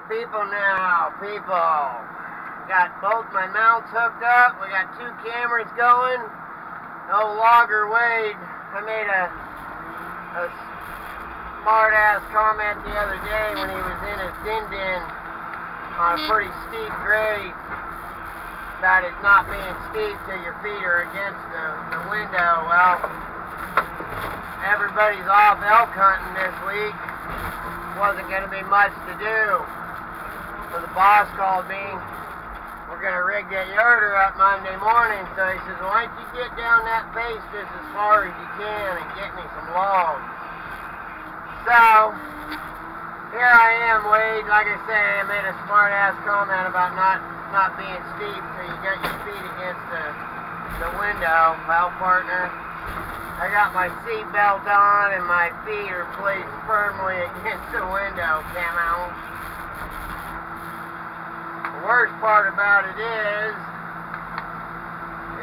People now, people. Got both my mounts hooked up. We got 2 cameras going. No longer Wade. I made a smart-ass comment the other day when he was in his din-din on a pretty steep grade about it not being steep till your feet are against the window. Well, everybody's off elk hunting this week. Wasn't going to be much to do. So the boss called me. We're going to rig that yarder up Monday morning. So he says, why don't you get down that pace just as far as you can and get me some logs. So, here I am, Wade. Like I say, I made a smart-ass comment about not being steep till you got your feet against the window. Well, partner, I got my seat belt on and my feet are placed firmly against the window, camo. The worst part about it is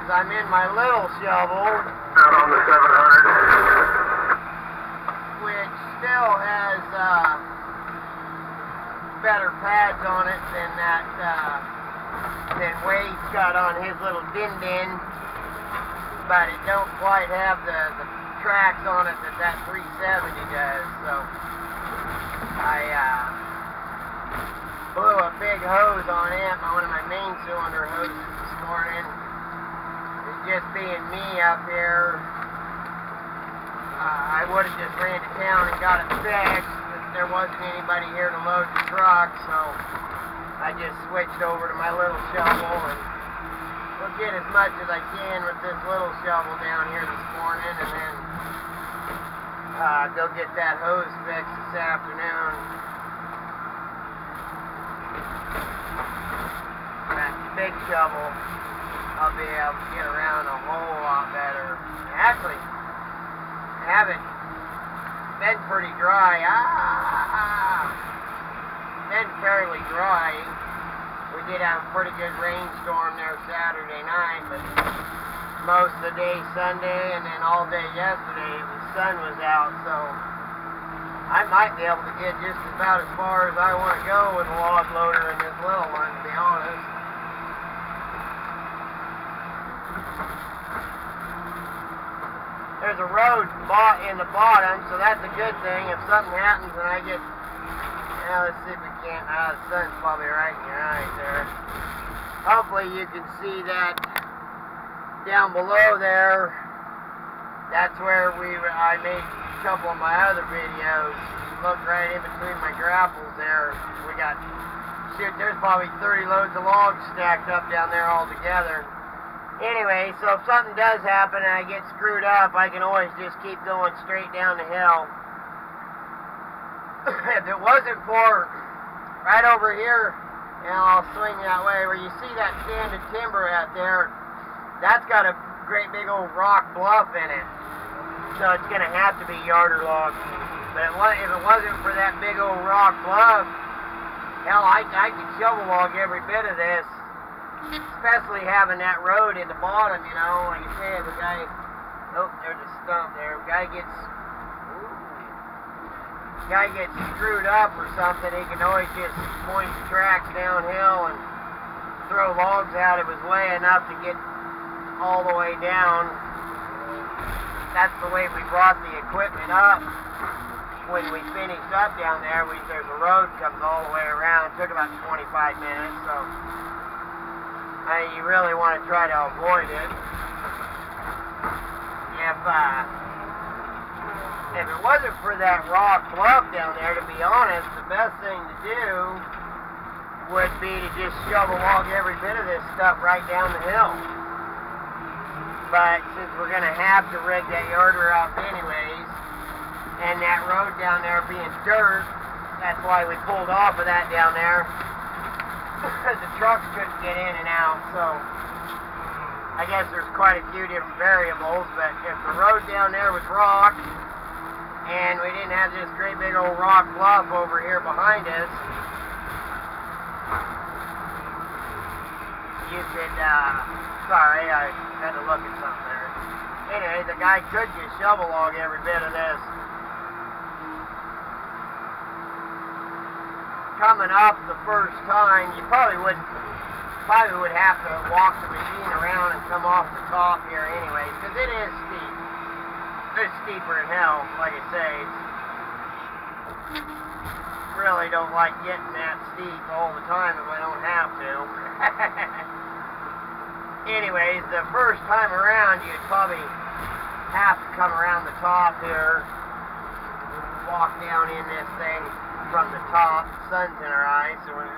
I'm in my little shovel. Out on the 700. Which still has better pads on it than Wade's got on his little din-din. But it don't quite have the tracks on it that 370 does, so I blew a big hose on it, one of my main cylinder hoses this morning. It's just being me up here. I would have just ran to town and got it fixed, but there wasn't anybody here to load the truck, so I just switched over to my little shovel and we'll get as much as I can with this little shovel down here this morning, and then go get that hose fixed this afternoon. That big shovel, I'll be able to get around a whole lot better. Actually, I haven't been pretty dry. Been fairly dry. We did have a pretty good rainstorm there Saturday night, but most of the day Sunday and then all day yesterday the sun was out, so I might be able to get just about as far as I want to go with a log loader in this little one, to be honest. There's a road in the bottom, so that's a good thing. If something happens and I get... let's see if we can't... the sun's probably right in your eyes there. Hopefully you can see that down below there. That's where I made a couple of my other videos. You look right in between my grapples there. We got... Shoot, there's probably 30 loads of logs stacked up down there all together. Anyway, so if something does happen and I get screwed up, I can always just keep going straight down the hill. If it wasn't for right over here, and I'll swing that way, where you see that stand of timber out there, that's got a great big old rock bluff in it. So it's going to have to be yarder logs. But if it wasn't for that big old rock bluff, hell, I could shovel log every bit of this. Especially having that road in the bottom, you know, like I say, if a guy, oh, there's a stump there, if a guy gets screwed up or something, he can always just point the tracks downhill and throw logs out of his way enough to get all the way down. That's the way we brought the equipment up. When we finished up down there, there's a road that comes all the way around. It took about 25 minutes, so you really want to try to avoid it. If it wasn't for that rock bluff down there, to be honest, the best thing to do would be to just shovel log every bit of this stuff right down the hill. But since we're going to have to rig that yarder up anyways, and that road down there being dirt, that's why we pulled off of that down there. The trucks couldn't get in and out, so I guess there's quite a few different variables, but if the road down there was rock, and we didn't have this great big old rock bluff over here behind us, you could, sorry, I had to look at something there. Anyway, the guy could just shovel log every bit of this. coming up the first time, you probably would have to walk the machine around and come off the top here anyway, because it is steep. It's steeper than hell, like I say. Really don't like getting that steep all the time if I don't have to. Anyways, the first time around, you'd probably have to come around the top here, walk down in this thing from the top. The sun's in our eyes, so we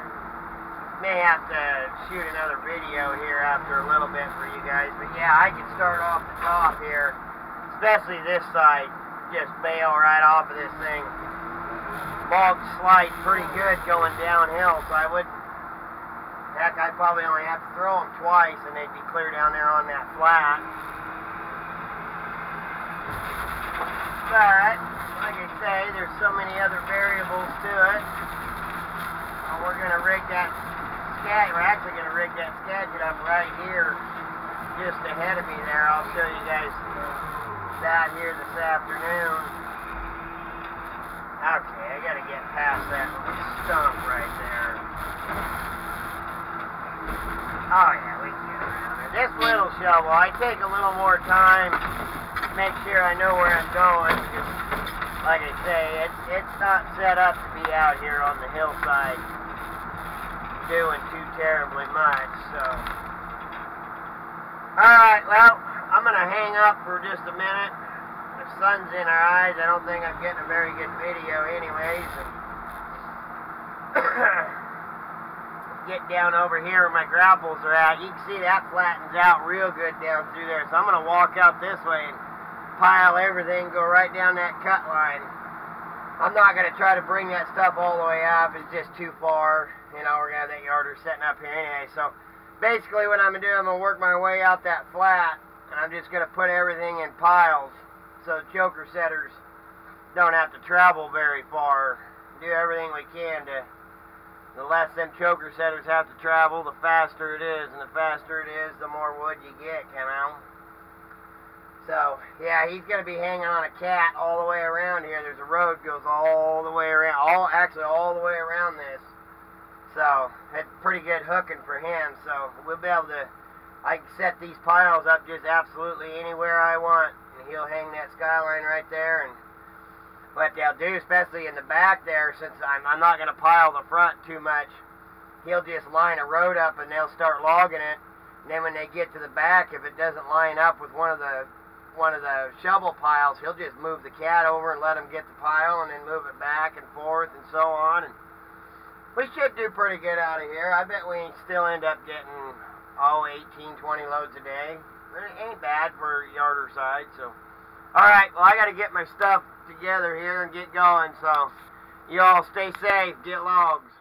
may have to shoot another video here after a little bit for you guys. But yeah, I can start off the top here, especially this side. Just bail right off of this thing. Logs slide pretty good going downhill, so I would, heck, I'd probably only have to throw them twice and they'd be clear down there on that flat. But, like I say, there's so many other variables to it. We're going to rig that we're actually going to rig that Skagit up right here, just ahead of me there. I'll show you guys that here this afternoon. Okay, I got to get past that stump right there. Oh yeah, we can get around it. This little shovel, I take a little more time to make sure I know where I'm going, because, like I say, it's not set up to be out here on the hillside doing too terribly much, so. Alright, well, I'm going to hang up for just a minute. The sun's in our eyes. I don't think I'm getting a very good video anyways. Get down over here where my grapples are at. You can see that flattens out real good down through there. So I'm going to walk out this way and pile everything, go right down that cut line. I'm not going to try to bring that stuff all the way up. It's just too far. You know, we're going to have that yarder setting up here anyway. So basically what I'm going to do, I'm going to work my way out that flat, and I'm just going to put everything in piles so choker setters don't have to travel very far. Do everything we can to, the less them choker setters have to travel, the faster it is, and the faster it is, the more wood you get, you know. So, yeah, he's going to be hanging on a cat all the way around here. There's a road goes all the way around, actually all the way around this. So, it's pretty good hooking for him. So, we'll be able to, I can set these piles up just absolutely anywhere I want. And he'll hang that skyline right there. And what they'll do, especially in the back there, since I'm not going to pile the front too much, he'll just line a road up and they'll start logging it. And then when they get to the back, if it doesn't line up with one of the shovel piles, he'll just move the cat over and let him get the pile and then move it back and forth and so on. And we should do pretty good out of here. I bet we still end up getting, 18, 20 loads a day. But it ain't bad for yarder side, so. Alright, well, I got to get my stuff together here and get going, so you all stay safe, get logs.